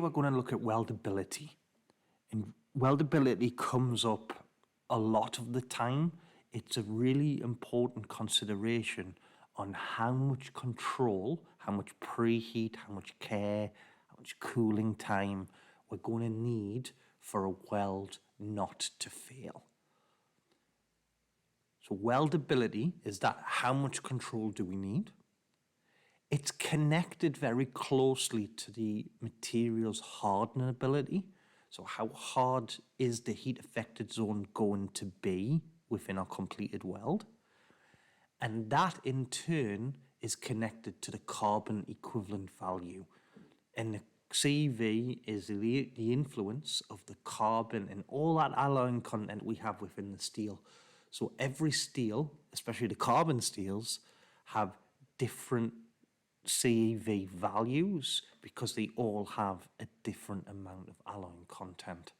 we're going to look at weldability. And weldability comes up a lot of the time. It's a really important consideration on how much control, how much preheat, how much care, how much cooling time we're going to need for a weld not to fail. So weldability is that how much control do we need? It's connected very closely to the material's hardenability. So how hard is the heat affected zone going to be within our completed weld? And that in turn is connected to the carbon equivalent value. And the CEV is the influence of the carbon and all that alloying content we have within the steel. So every steel, especially the carbon steels, have different CEV values because they all have a different amount of alloying content.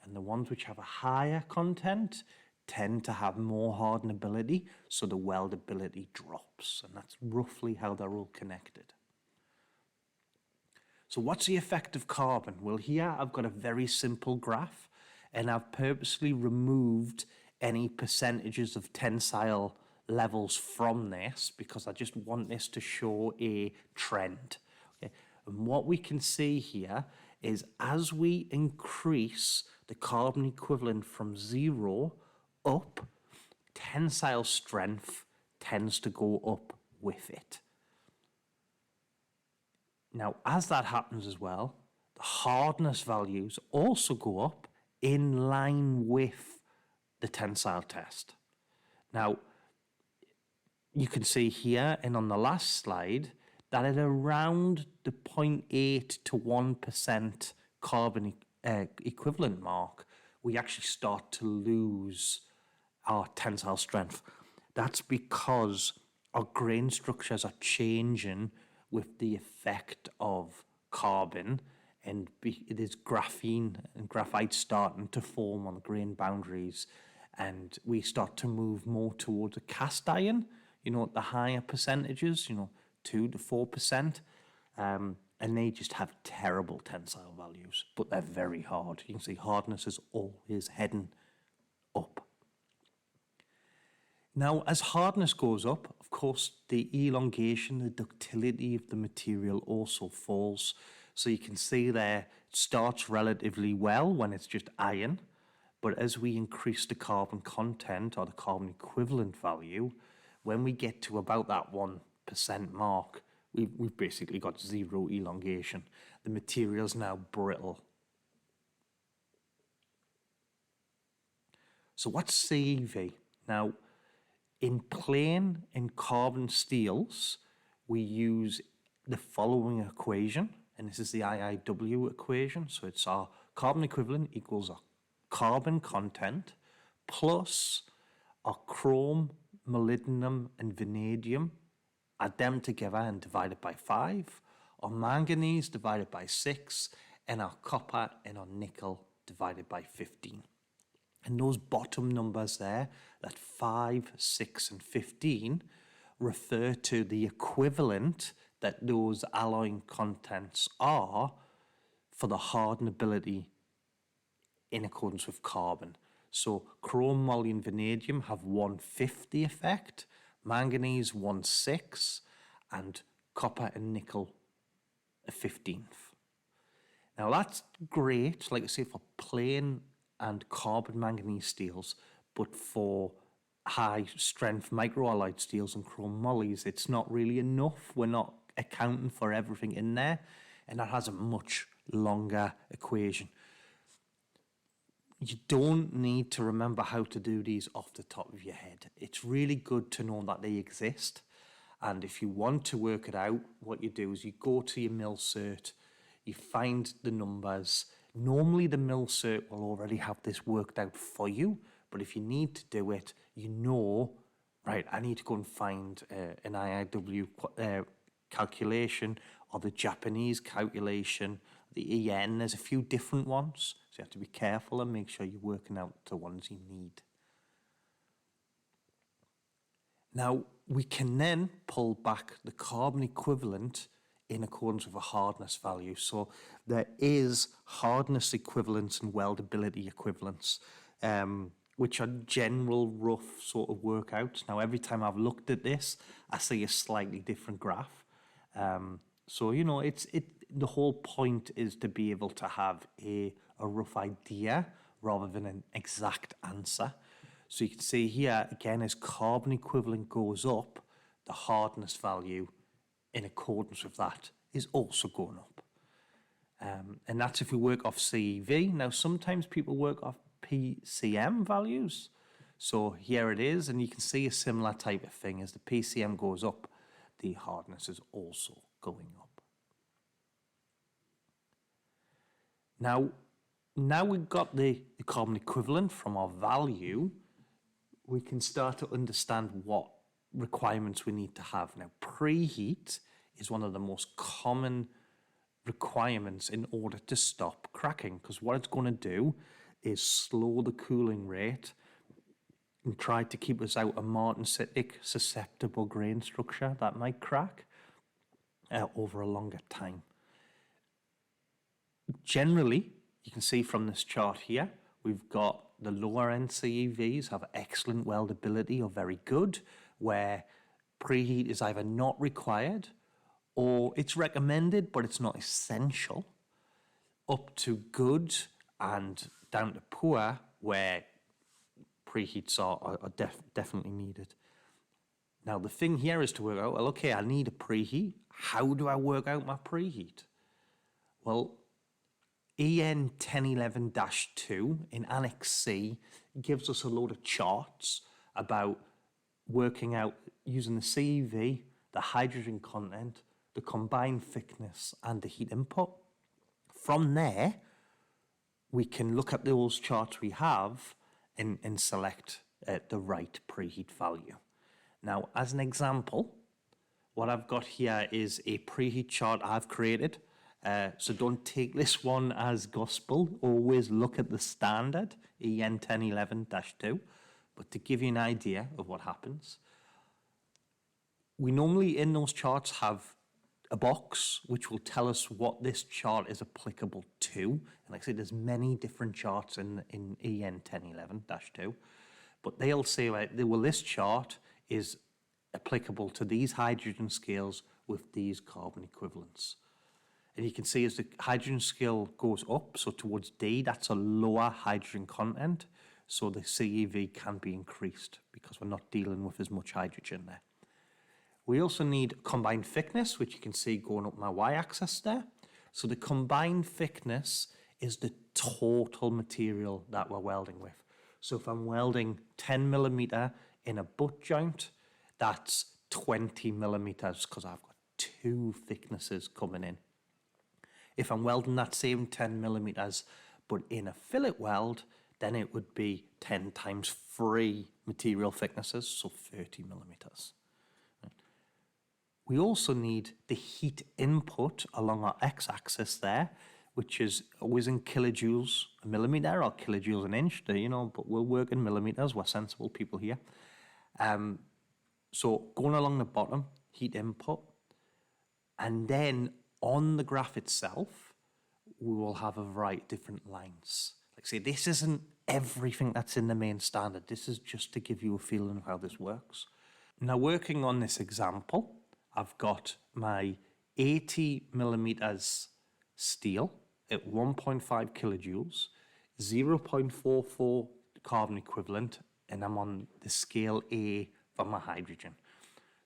And the ones which have a higher content tend to have more hardenability, so the weldability drops. And that's roughly how they're all connected. So what's the effect of carbon? Well, here I've got a very simple graph, and I've purposely removed any percentages of tensile levels from this because I just want this to show a trend. Okay? And what we can see here is as we increase the carbon equivalent from 0 up, tensile strength tends to go up with it. Now, as that happens as well, the hardness values also go up in line with the tensile test. Now, you can see here and on the last slide that at around the 0.8 to 1% carbon equivalent mark, we actually start to lose our tensile strength. That's because our grain structures are changing with the effect of carbon, and it is graphene and graphite starting to form on the grain boundaries, and we start to move more towards a cast iron, at the higher percentages, 2 to 4%, and they just have terrible tensile values, but they're very hard. You can see hardness is always heading up. Now, as hardness goes up, of course, the elongation, the ductility of the material also falls. So you can see there, it starts relatively well when it's just iron, but as we increase the carbon content or the carbon equivalent value, when we get to about that 1% mark, we've basically got zero elongation. The material's now brittle. So what's CEV? Now, in plain and carbon steels, we use the following equation, and this is the IIW equation. So it's our carbon equivalent equals our carbon content plus our chrome, molybdenum, and vanadium. Add them together and divide it by 5. Our manganese divided by 6, and our copper and our nickel divided by 15. And those bottom numbers there, that 5, 6, and 15, refer to the equivalent that those alloying contents are for the hardenability in accordance with carbon. So chrome, moly, and vanadium have 1/5 the effect, manganese 1/6, and copper and nickel a 15th. Now that's great, like I say, for plain and carbon manganese steels, but for high strength microalloyed steels and chrome mollies, it's not really enough. We're not accounting for everything in there, and that has a much longer equation. You don't need to remember how to do these off the top of your head. It's really good to know that they exist, and if you want to work it out, what you do is you go to your mill cert, you find the numbers. Normally the mill cert will already have this worked out for you, but if you need to do it, right, I need to go and find an IIW calculation or the Japanese calculation, the EN. There's a few different ones, so you have to be careful and make sure you're working out the ones you need. Now, we can then pull back the carbon equivalent in accordance with a hardness value. So there is hardness equivalence and weldability equivalence, which are general rough sort of workouts. Now, every time I've looked at this, I see a slightly different graph. So, you know, the whole point is to be able to have a rough idea rather than an exact answer. So you can see here, again, as carbon equivalent goes up, the hardness value in accordance with that is also going up. And that's if we work off CEV. Now, sometimes people work off PCM values. So here it is, and you can see a similar type of thing. As the PCM goes up, the hardness is also going up. Now we've got the carbon equivalent from our value, we can start to understand what requirements we need to have. Now, preheat is one of the most common requirements in order to stop cracking, because what it's going to do is slow the cooling rate and try to keep us out of martensitic susceptible grain structure that might crack over a longer time. Generally, you can see from this chart here, we've got the lower end CEVs have excellent weldability or very good, where preheat is either not required or it's recommended, but it's not essential, up to good and down to poor, where preheats are definitely needed. Now, the thing here is to work out, well, okay, I need a preheat. How do I work out my preheat? Well, EN 1011-2 in Annex C gives us a load of charts about working out using the CEV, the hydrogen content, the combined thickness, and the heat input. From there, we can look at those charts we have and select the right preheat value. Now, as an example, what I've got here is a preheat chart I've created. So don't take this one as gospel. Always look at the standard, EN 1011-2. But to give you an idea of what happens, we normally in those charts have a box which will tell us what this chart is applicable to. And like I said, there's many different charts in EN 1011-2. But they'll say, right, well, this chart is applicable to these hydrogen scales with these carbon equivalents. And you can see as the hydrogen scale goes up, so towards D, that's a lower hydrogen content. So the CEV can be increased because we're not dealing with as much hydrogen there. We also need combined thickness, which you can see going up my y-axis there. So the combined thickness is the total material that we're welding with. So if I'm welding 10 millimeter in a butt joint, that's 20 millimeters because I've got two thicknesses coming in. If I'm welding that same 10 millimeters, but in a fillet weld, then it would be 10 times 3 material thicknesses, so 30 millimeters. We also need the heat input along our x-axis there, which is always in kilojoules a millimeter or kilojoules an inch, you know, but we'll work in millimeters. We're sensible people here. So going along the bottom, heat input, and then on the graph itself, we will have a variety of different lines. Like I say, this isn't everything that's in the main standard. This is just to give you a feeling of how this works. Now, working on this example, I've got my 80 millimeters steel at 1.5 kilojoules, 0.44 carbon equivalent, and I'm on the scale A for my hydrogen.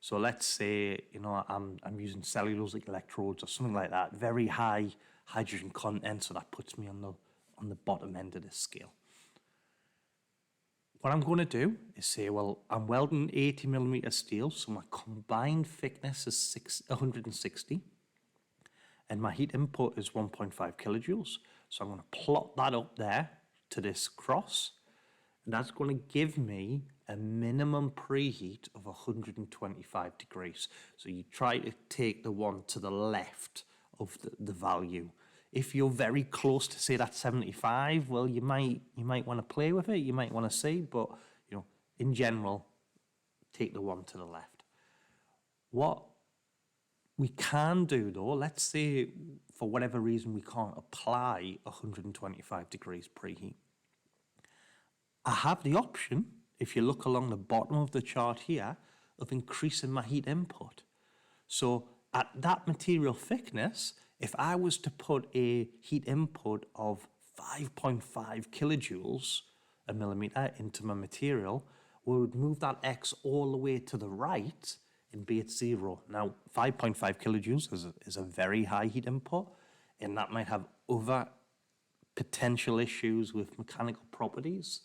So let's say, you know, I'm using cellulosic electrodes or something like that, very high hydrogen content, so that puts me on the bottom end of the scale. What I'm going to do is say, well, I'm welding 80 millimeter steel, so my combined thickness is 160, and my heat input is 1.5 kilojoules. So I'm going to plot that up there to this cross, and that's going to give me a minimum preheat of 125 degrees. So you try to take the one to the left of the value. If you're very close to, say, that 75, well, you might want to play with it. You might want to see, but, you know, in general, take the one to the left. What we can do though, let's say for whatever reason we can't apply 125 degrees preheat. I have the option, if you look along the bottom of the chart here, of increasing my heat input. So at that material thickness, if I was to put a heat input of 5.5 kilojoules a millimeter into my material, we would move that X all the way to the right and be at 0. Now, 5.5 kilojoules is a very high heat input, and that might have other potential issues with mechanical properties.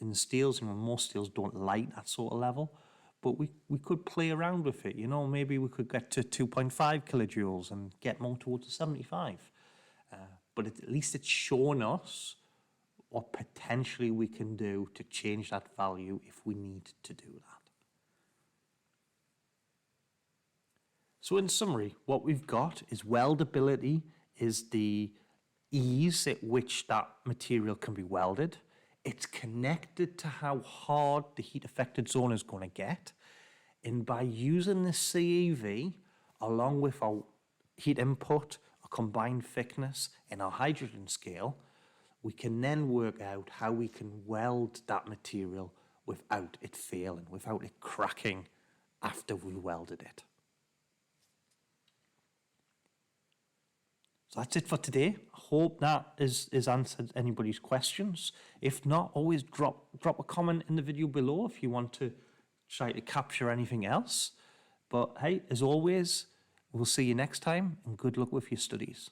In steels, most steels don't like that sort of level, but we could play around with it. Maybe we could get to 2.5 kilojoules and get more towards the 75. But at least it's shown us what potentially we can do to change that value if we need to do that. So in summary, what we've got is weldability is the ease at which that material can be welded. It's connected to how hard the heat affected zone is going to get. And by using the CEV along with our heat input, our combined thickness, and our hydrogen scale, we can then work out how we can weld that material without it failing, without it cracking after we welded it. So that's it for today. I hope that is answered anybody's questions. If not, always drop a comment in the video below if you want to try to capture anything else. But hey, as always, we'll see you next time, and good luck with your studies.